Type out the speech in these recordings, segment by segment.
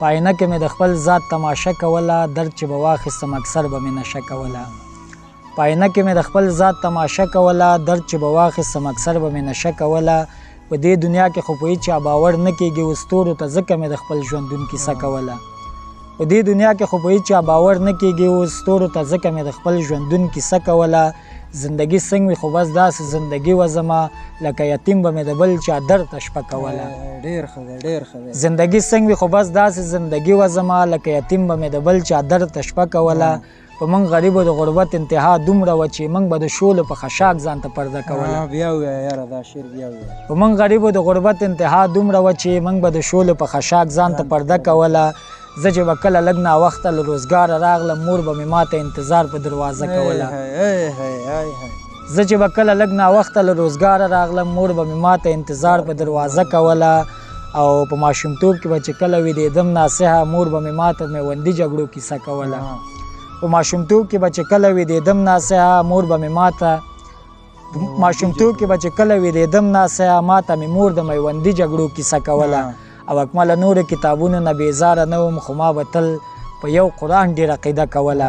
په آینه کې مې د خپل ذات تماشه کوله، درد چې به واخیستم اکثر به مې نشه کوله. په آینه کې مې د خپل ذات تماشه کوله، درد چې به واخیستم اکثر به مې نشه کوله. په دې دنیا کې خو په هیچا باور نه کېږي، اوس ستورو ته ځکه مې د خپل ژوندون کیسه کوله. په دې دنیا کې خو په هیچا باور نه کېږي، اوس ستورو ته ځکه مې د خپل ژوندون کیسه کوله. زندگی څنګه وي خو بس داسې زندگی وه زما، لکه یتیم به مې د بل چا در ته شپه کوله. ډېر ښه دی، ډېر ښه دی. زندگی څنګه وي خو بس داسې زندگی وه زما، لکه یتیم به مې د بل چا در ته شپه کوله. په موږ غریبو د غربت انتها دومره وه چې موږ به د شولو په خشاک ځان ته پرده کوله. بیا ووایه یاره دا شعر بیا ووایه. په موږ غریبو د غربت انتها دومره وه چې موږ به د شولو په خشاک ځان ته پرده کوله. زه چې به کله لږ ناوخته له روزګاره راغلم، مور به مې ماته انتظار په دروازه کوله. زه چې به کله لږ ناوخته له روزګاره راغلم، مور به مې ماته انتظار په دروازه کوله. او په ماشومتوب کې به چې کله ویدېدم ناصحه، مور به مې ماته میوندي جګړو کیسه کوله. په ماشومتوب کې به چې کله ویدېدم ناصحه، مور به مې ماته ماشومتوب کې به چې کله ویدېدم ناصحه، ماته مې مور د میوندي جګړو کیسه کوله. او اکمله نورو کتابونو نه بېزاره نه وم، خو ما به تل په یو قرآن ډېره عقیده کوله.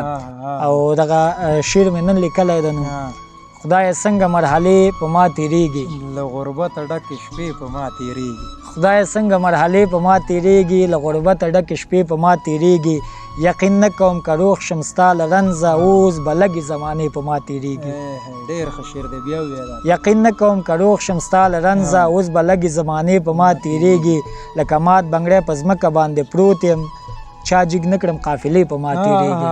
او دغه شعر مې نن لیکلی ده، نو خدای څنګه مرحلې په ما تیریږي، له غربته ډکې شپې په ما تیریږي. خدای څنګه مرحلې په ما تیریږي، له غربته ډکې شپې په ما تیریږي. یقین نه کوم که روغ شم ستا له رنځه، اوس به لږې زمانې په ما تیریږي. ډېر ښه شعر دی، بیا ووایه. یقین نه کوم که روغ شم ستا له رنځه، اوس به لږې زمانې په ما تیریږي. لکه مات بنګړی په ځمکه باندې پروت یم، چا جګ نه کړم قافلې په ما تیریږي.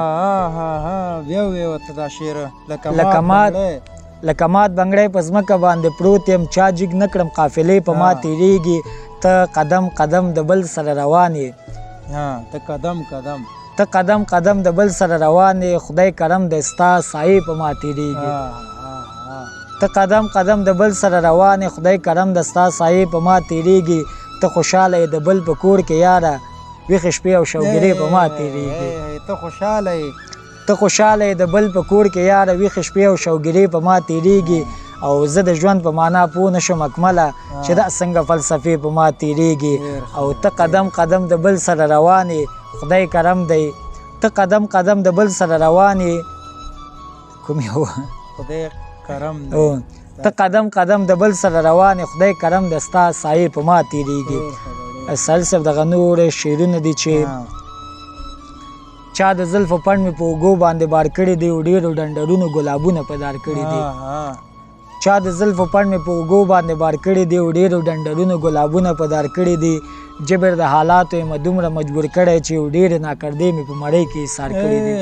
بیا ووایه ورته دا شعر. لکه مات بنګړی په ځمکه باندې پروت یم، چا جګ نه کړم قافلې په ما تیریږي. ته قدم قدم د بل سره روان یې، ته قدم قدم ته قدم قدم د بل سره روان یې، خدای کرم د ستا سایې په ما تیریږي. ته قدم قدم د بل سره روان یې، خدای کرم د ستا سایې په ما تیریږي. ته خوشحاله یې د بل په کور کې یاره، ویښې شپې او شوګیرې په ما تیریږي. ته خوشحاله یې ته خوشحاله یې د بل په کور کې یاره، ویښې شپې او شوګیرې په ما تیریږي. او زه د ژوند په معنا پوه نه شم اکمله، چې دا څنګه فلسفې په ما تیریږي. او ته قدم قدم د بل سره روان یې، خدای کرم دی. ته قدم قدم د بل سره روان یې، کوم یو خدای کرم دی. ته قدم قدم د بل سره روان یې، خدای کرم د ستا سایې په ما تیریږي. سهیل صاحب دغه نور شعرونه دي چې چا د زلفو پڼ مې په اوږو باندې بار کړي دي، ډېرو ډنډرونو ګلابونه په دار کړي دي. چا د زلفو پڼ مې په اوږو باندې بار کړي دي، ډېرو ډنډرونو ګلابونه په دار کړي دي. جبر د حالاتو یې دومره مجبور کړی چې ډېرې ناکردې مې په مړۍ کې ایثار کړي دي.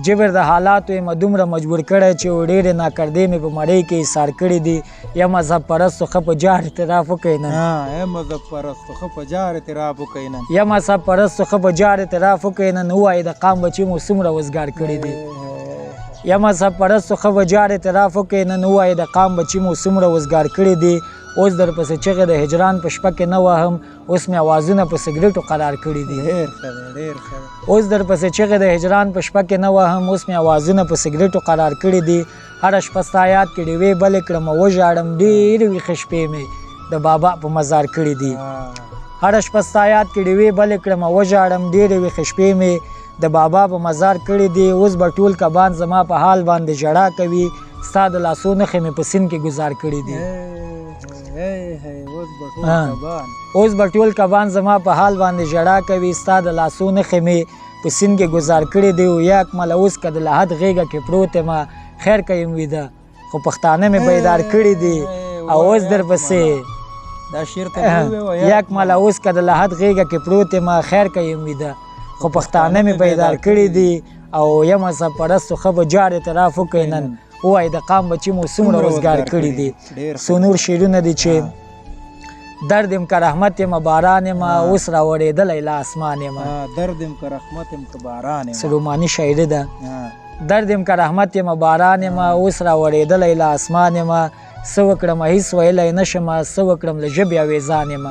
جبر د حالاتو یې دومره مجبور کړی چې ډېرې ناکردې مې په مړۍ کې ایثار کړي دي. یا مذهب پرستو ښه په جار اعتراف وکړئ نن، یا مذهب پرستو ښه په جار اعتراف وکړئ نن، یا مذهب پرستو ښه په جار اعتراف وکړئ نن. ووایي د قام بچي مو څومره وزګار کړي دي. یا مذهب پرستو ښه په جار اعتراف وکړئ نن، ووایي د قام بچي مو څومره وزګار کړي دي. اوس در پسې چغې د هجران په شپه کې نه وهم، اوس مې اوازونه په سګریټو قرار کړي دي. اوس در پسې چغې د هجران په شپه کې نه وهم، اوس مې اوازونه په سګریټو قرار کړي دي. هره شپه ستا یاد کې ډیوې بلې کړم، وژاړم ډېرې ویښې شپې مې د بابا په مزار کړي دي. هره شپه ستا یاد کې ډیوې بلې کړم، وژاړم ډېرې ویښې شپې مې د بابا په مزار کړي دي. اوس به ټول کبان زما په حال باندې ژړا کوي، ستا د لاسو نښې مې په سیند کې ګزار کړي دي. اوس به ټول کبان زما په حال باندې ژړا کوي، ستا د لاسو نښې مې په سیند کې ګزار کړي دي. یا اکمله اوس که د لحد غېږه کې پروت یم، خیر که یم ویده خو پښتانه مې بیدار کړي دي. او اوس در پسې یا اکمله اوس که د لحد غېږه کې پروت یم، خیر که یم ویده خو پښتانه مې بیدار کړي دي. او یا مذهب پرستو ښه په جار اعتراف وکړئ نن، ووایي د قام بچي مو څومره روزګار کړي دي. څو نور شعرونه دي چې درد یم که رحمت یم باران یم، اوس راوړېدلی له اسمان یم. درد یم که رحمت یم که باران یم، سلوماني شاعري ده. درد یم که رحمت یم باران یم، اوس راوړېدلی له اسمان یم. څه وکړمه هېڅ ویلی نه شمه، څه وکړم له ژبې اویزان یم.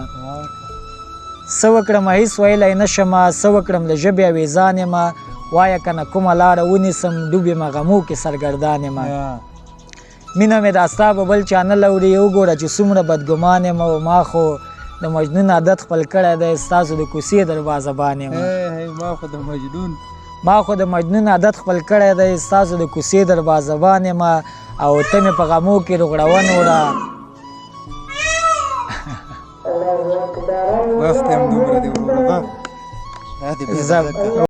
څه وکړم هېڅ ویلی نه شمه، څه وکړم له ژبې اویزان یم. وایه که نه کومه لاره ونیسم، ډوب یم غمو کې سرګردان یم. مینه مې دا ستا به بل چا نه لوري، وګوره چې څومره بدګمان یم. او ما خو د مجنون عادت خپل کړی دی ستاسو د کوڅې دروازه بان یم ما خو د مجنون عادت خپل کړی دی ستاسو د کوڅې دروازه بان یم او ته مې په غمو کې روغړون وړه بس ته هم دومره دی وروره